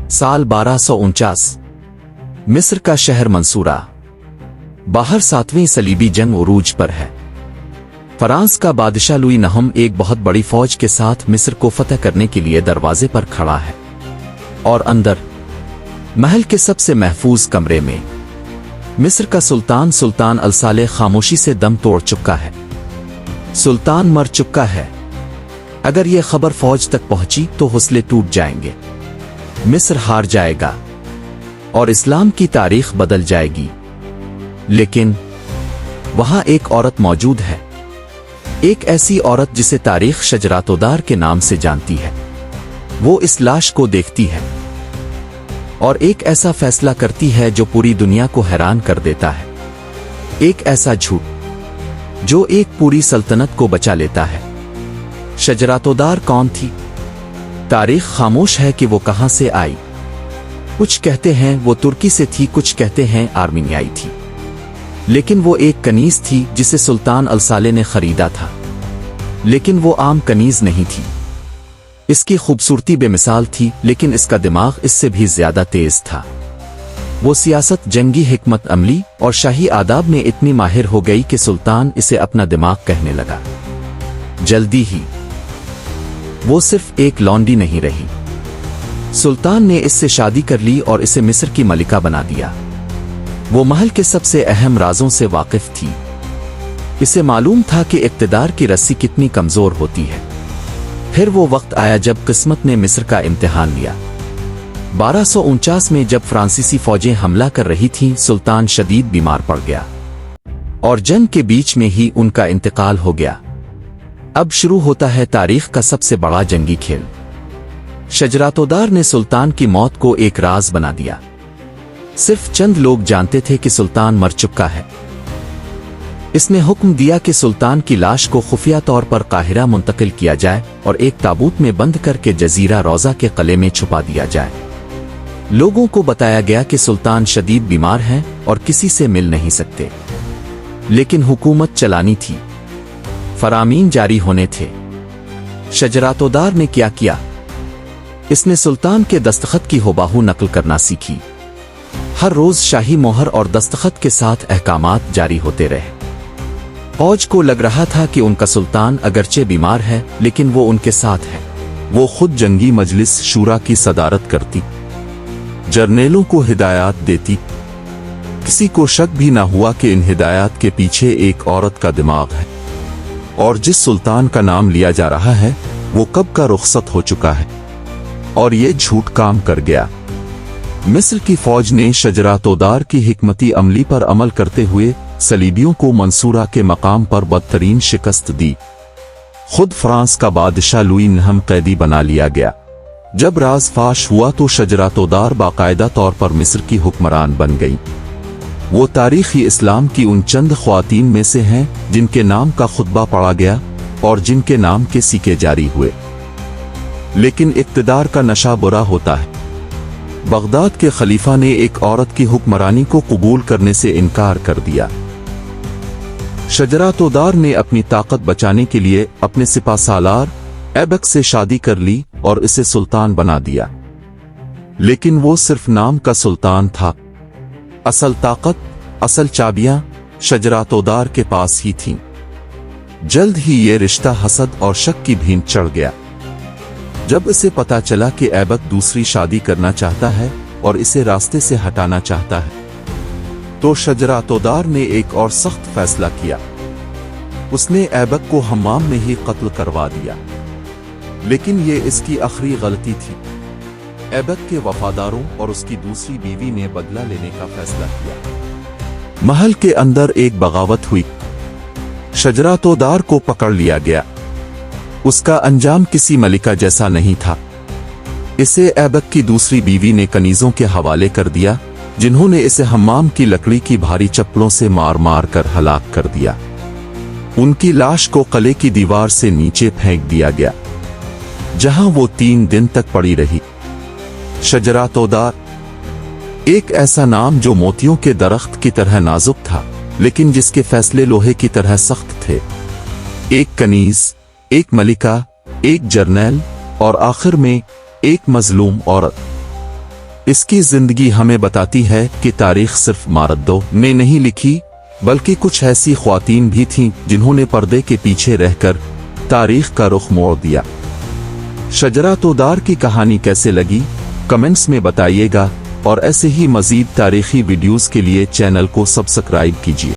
साल 1249। मिस्र का शहर मंसूरा। बाहर 7वीं सलीबी जंग उरूज पर है। फ्रांस का बादशाह लुई नहम एक बहुत बड़ी फौज के साथ मिस्र को फतह करने के लिए दरवाजे पर खड़ा है, और अंदर महल के सबसे महफूज कमरे में मिस्र का सुल्तान अलसाले खामोशी से दम तोड़ चुका है। सुल्तान मर चुका है। अगर यह खबर फौज तक पहुंची तो हौसले टूट जाएंगे, मिस्र हार जाएगा और इस्लाम की तारीख बदल जाएगी। लेकिन वहां एक औरत मौजूद है, एक ऐसी औरत जिसे तारीख शजरातोदार के नाम से जानती है। वो इस लाश को देखती है और एक ऐसा फैसला करती है जो पूरी दुनिया को हैरान कर देता है। एक ऐसा झूठ जो एक पूरी सल्तनत को बचा लेता है। शजरातोदार कौन थी? तारीख खामोश है कि वो कहां से आई। कुछ कहते हैं वो तुर्की से थी, कुछ कहते हैं आर्मीनियाई थी, लेकिन वो एक कनीज थी जिसे सुल्तान अलसाले ने खरीदा था। लेकिन वो आम कनीज नहीं थी। इसकी खूबसूरती बेमिसाल थी, लेकिन इसका दिमाग इससे भी ज्यादा तेज था। वो सियासत, जंगी हिकमत अमली और शाही आदाब में इतनी माहिर हो गई कि सुल्तान इसे अपना दिमाग कहने लगा। जल्दी ही वो सिर्फ एक लौंडी नहीं रही। सुल्तान ने इससे शादी कर ली और इसे मिस्र की मलिका बना दिया। वो महल के सबसे अहम राजों से वाकिफ थी। इसे मालूम था कि इक्तिदार की रस्सी कितनी कमजोर होती है। फिर वो वक्त आया जब किस्मत ने मिस्र का इम्तिहान लिया। 1249 में जब फ्रांसीसी फौजें हमला कर रही थीं, सुल्तान शदीद बीमार पड़ गया और जंग के बीच में ही उनका इंतकाल हो गया। अब शुरू होता है तारीख का सबसे बड़ा जंगी खेल। शजरातोदार ने सुल्तान की मौत को एक राज बना दिया। सिर्फ चंद लोग जानते थे कि सुल्तान मर चुका है। इसने हुक्म दिया कि सुल्तान की लाश को खुफिया तौर पर काहिरा मुंतकिल किया जाए और एक ताबूत में बंद करके जजीरा रोजा के किले में छुपा दिया जाए। लोगों को बताया गया कि सुल्तान शदीद बीमार हैं और किसी से मिल नहीं सकते, लेकिन हुकूमत चलानी थी, फरामीन जारी होने थे। शजरातोदार ने क्या किया? इसने सुल्तान के दस्तखत की हुबाहू नकल करना सीखी। हर रोज शाही मोहर और दस्तखत के साथ अहकामात जारी होते रहे। फौज को लग रहा था कि उनका सुल्तान अगरचे बीमार है, लेकिन वो उनके साथ है। वो खुद जंगी मजलिस शूरा की सदारत करती, जर्नेलों को हिदायत देती। किसी को शक भी ना हुआ कि इन हिदायत के पीछे एक औरत का दिमाग है, और जिस सुल्तान का नाम लिया जा रहा है वो कब का रुखसत हो चुका है। और ये झूठ काम कर गया। मिस्र की फौज ने शजरातोदार की हिकमती अमली पर अमल करते हुए सलीबियों को मंसूरा के मकाम पर बदतरीन शिकस्त दी। खुद फ्रांस का बादशाह लुई नहम कैदी बना लिया गया। जब राज फाश हुआ तो शजरातोदार बाकायदा तौर पर मिस्र की हुक्मरान बन गई। वो तारीखी इस्लाम की उन चंद ख्वातीन में से हैं जिनके नाम का खुतबा पढ़ा गया और जिनके नाम के सिक्के जारी हुए। लेकिन इक्तिदार का नशा बुरा होता है। बगदाद के खलीफा ने एक औरत की हुक्मरानी को कबूल करने से इनकार कर दिया। शजरातोदार ने अपनी ताकत बचाने के लिए अपने सिपा सालार ऐबक से शादी कर ली और इसे सुल्तान बना दिया। लेकिन वो सिर्फ नाम का सुल्तान था। असल ताकत, असल चाबियां शजरातोदार के पास ही थीं। जल्द ही ये रिश्ता हसद और शक की भींत चढ़ गया। जब इसे पता चला कि ऐबक दूसरी शादी करना चाहता है और इसे रास्ते से हटाना चाहता है, तो शजरातोदार ने एक और सख्त फैसला किया। उसने ऐबक को हम्माम में ही कत्ल करवा दिया। लेकिन ये इसकी आखिरी गलती थी। ऐबक के वफादारों और उसकी दूसरी बीवी ने बदला लेने का फैसला किया। महल के अंदर एक बगावत हुई। शजरातोदार को पकड़ लिया गया। उसका अंजाम किसी मलिका जैसा नहीं था। इसे ऐबक की दूसरी बीवी ने कनीजों के हवाले कर दिया, जिन्होंने इसे हम्माम की लकड़ी की भारी चप्पलों से मार मार कर हलाक कर दिया। उनकी लाश को किले की दीवार से नीचे फेंक दिया गया, जहां वो 3 दिन तक पड़ी रही। शजरातोदार, एक ऐसा नाम जो मोतियों के दरख्त की तरह नाजुक था, लेकिन जिसके फैसले लोहे की तरह सख्त थे। एक कनीज, एक मलिका, एक जर्नैल और आखिर में एक मजलूम औरत। اس کی زندگی ہمیں بتاتی ہے کہ تاریخ صرف مردوں نے نہیں لکھی بلکہ کچھ ایسی خواتین بھی تھیں جنہوں نے پردے کے پیچھے رہ کر تاریخ کا رخ موڑ دیا۔ شجرہ طودار کی کہانی کیسے لگی کمنٹس میں بتائیے گا، اور ایسے ہی مزید تاریخی ویڈیوز کے لیے چینل کو سبسکرائب کیجیے۔